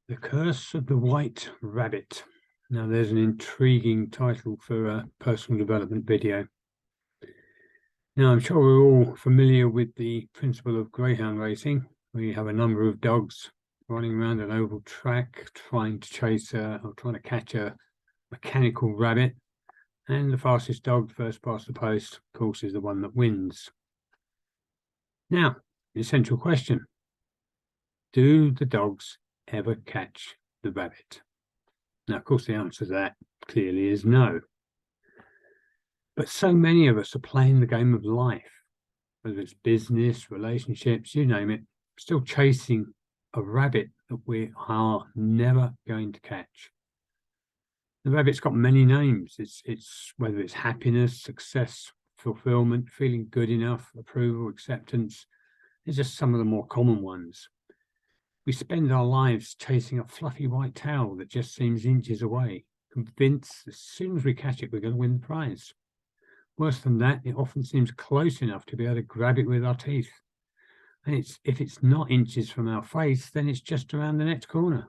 The Curse of the White Rabbit. Now, there's an intriguing title for a personal development video. Now, I'm sure we're all familiar with the principle of greyhound racing, where you have a number of dogs running around an oval track, trying to chase or trying to catch a mechanical rabbit. And the fastest dog, first past the post, of course, is the one that wins. Now, the essential question: do the dogs ever catch the rabbit? Now, of course, the answer to that clearly is no. But so many of us are playing the game of life, whether it's business, relationships, you name it, still chasing a rabbit that we are never going to catch. The rabbit's got many names. It's whether it's happiness, success, fulfillment, feeling good enough, approval, acceptance. These are just some of the more common ones. We spend our lives chasing a fluffy white towel that just seems inches away, convinced as soon as we catch it, we're going to win the prize. Worse than that, it often seems close enough to be able to grab it with our teeth. And if it's not inches from our face, then it's just around the next corner.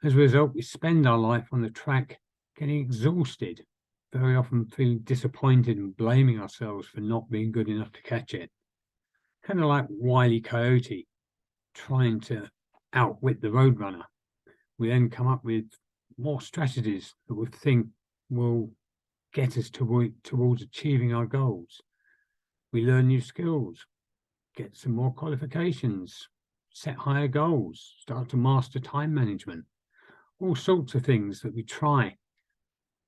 As a result, we spend our life on the track getting exhausted, very often feeling disappointed and blaming ourselves for not being good enough to catch it. Kind of like Wile E. Coyote trying to outwit the roadrunner. We then come up with more strategies that we think will get us towards achieving our goals. We learn new skills, get some more qualifications, set higher goals, start to master time management, all sorts of things that we try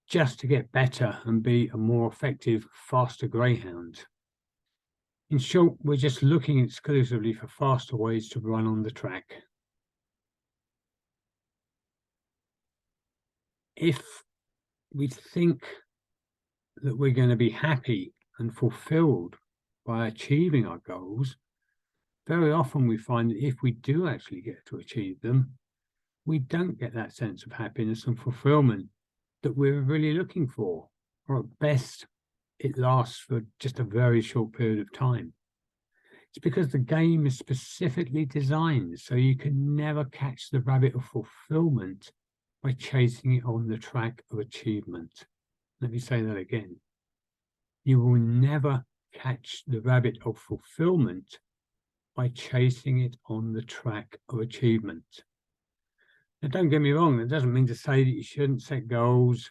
just to get better and be a more effective, faster greyhound. In short, we're just looking exclusively for faster ways to run on the track. If we think that we're going to be happy and fulfilled by achieving our goals, very often we find that if we do actually get to achieve them, we don't get that sense of happiness and fulfillment that we're really looking for, or at best, it lasts for just a very short period of time. It's because the game is specifically designed so you can never catch the rabbit of fulfillment by chasing it on the track of achievement. Let me say that again. You will never catch the rabbit of fulfillment by chasing it on the track of achievement. Now, don't get me wrong, that doesn't mean to say that you shouldn't set goals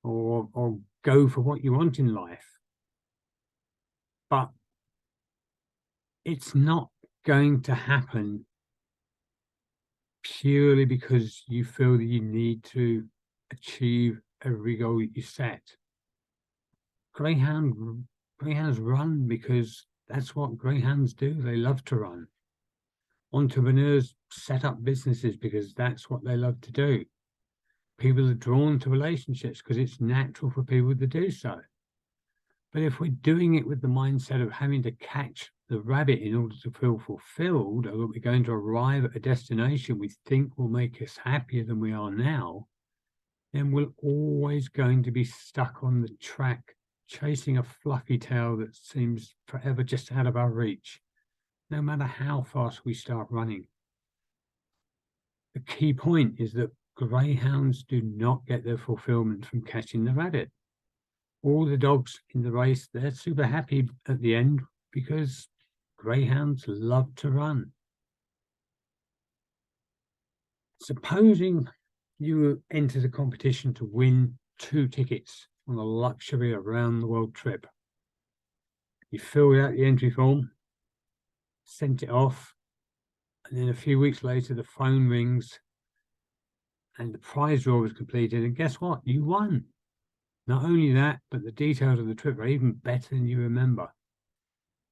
or go for what you want in life. But it's not going to happen purely because you feel that you need to achieve every goal that you set. Greyhounds run because that's what greyhounds do. They love to run. Entrepreneurs set up businesses because that's what they love to do. People are drawn to relationships because it's natural for people to do so. But if we're doing it with the mindset of having to catch the rabbit in order to feel fulfilled, or that we're going to arrive at a destination we think will make us happier than we are now, then we're always going to be stuck on the track, chasing a fluffy tail that seems forever just out of our reach, no matter how fast we start running. The key point is that greyhounds do not get their fulfillment from catching the rabbit. All the dogs in the race, they're super happy at the end because greyhounds love to run. Supposing you enter the competition to win 2 tickets on a luxury around the world trip. You filled out the entry form, sent it off, and then a few weeks later the phone rings and the prize draw was completed, and guess what? You won. Not only that, but the details of the trip are even better than you remember.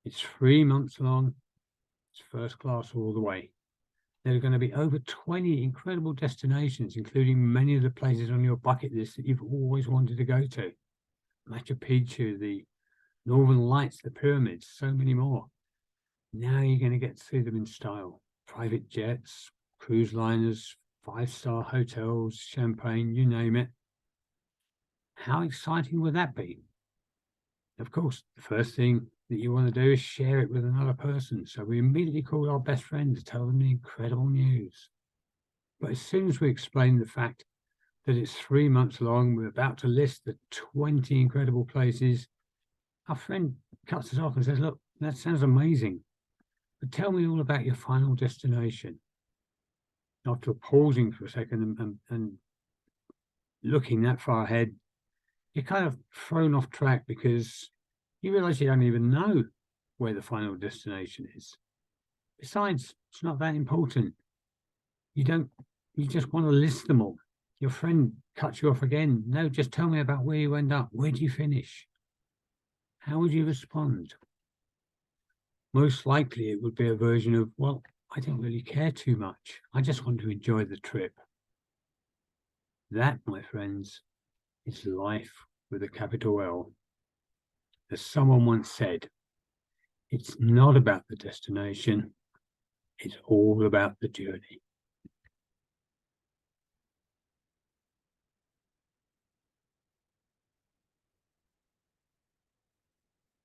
It's 3 months long. It's first class all the way. There are going to be over 20 incredible destinations, including many of the places on your bucket list that you've always wanted to go to. Machu Picchu, the Northern Lights, the pyramids, so many more. Now you're going to get to see them in style. Private jets, cruise liners, 5-star hotels, champagne, you name it. How exciting would that be? Of course, the first thing that you want to do is share it with another person. So we immediately called our best friend to tell them the incredible news. But as soon as we explain the fact that it's 3 months long, we're about to list the 20 incredible places, our friend cuts us off and says, look, that sounds amazing, but tell me all about your final destination. After pausing for a second and looking that far ahead, you're kind of thrown off track because you realize you don't even know where the final destination is. Besides, it's not that important. You just want to list them all. Your friend cuts you off again. No, just tell me about where you end up. Where do you finish? How would you respond? Most likely it would be a version of, well, I don't really care too much. I just want to enjoy the trip. That, my friends, is life with a capital L. As someone once said, it's not about the destination. It's all about the journey.